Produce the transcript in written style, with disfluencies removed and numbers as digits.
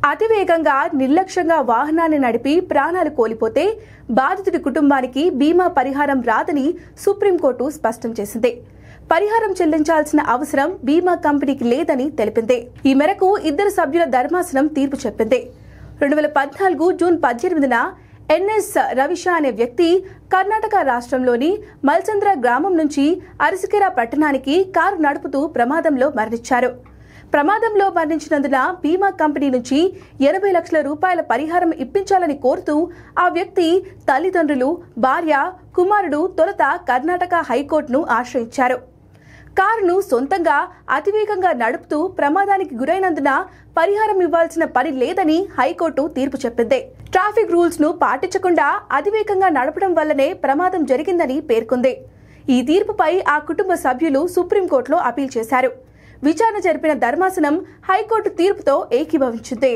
అతివేగంగా నిర్లక్ష్యంగా వాహనాన్ని నడిపి ప్రాణాలు కోల్పోతే బాధితుడి కుటుంబానికి బీమా పరిహారం రాదని సుప్రీంకోర్టు స్పష్టం చేసింది. పరిహారం చెల్లించాల్సిన అవసరం బీమా కంపెనీకి లేదని తెలిపింది. ఈ మేరకు ఇద్దరు సభ్యుల ధర్మాసనం తీర్పు చెప్పింది. 2014 జూన్ 18న ఎన్ఎస్ రవిష అనే వ్యక్తి కర్ణాటక రాష్ట్రంలోని మల్చంద్ర గ్రామం నుంచి అరసికెర పట్టణానికి కారు నడుపుతూ ప్రమాదంలో మరణించారు. ప్రమాదంలో మరణించినందున బీమా కంపెనీ నుంచి 80 లక్షల రూపాయల పరిహారం ఇప్పించాలని కోరుతూ ఆ వ్యక్తి తల్లిదండ్రులు, భార్య, కుమారుడు తొలుత కర్ణాటక హైకోర్టును ఆశ్రయించారు. కారును సొంతంగా అతివేగంగా నడుపుతూ ప్రమాదానికి గురైనందున పరిహారం ఇవ్వాల్సిన పని లేదని హైకోర్టు తీర్పు చెప్పింది. ట్రాఫిక్ రూల్స్ ను పాటించకుండా అతివేగంగా నడపడం వల్లనే ప్రమాదం జరిగిందని పేర్కొంది. ఈ తీర్పుపై ఆ కుటుంబ సభ్యులు సుప్రీంకోర్టులో అపీల్ చేశారు. విచారణ జరిపిన ధర్మాసనం హైకోర్టు తీర్పుతో ఏకీభవించింది.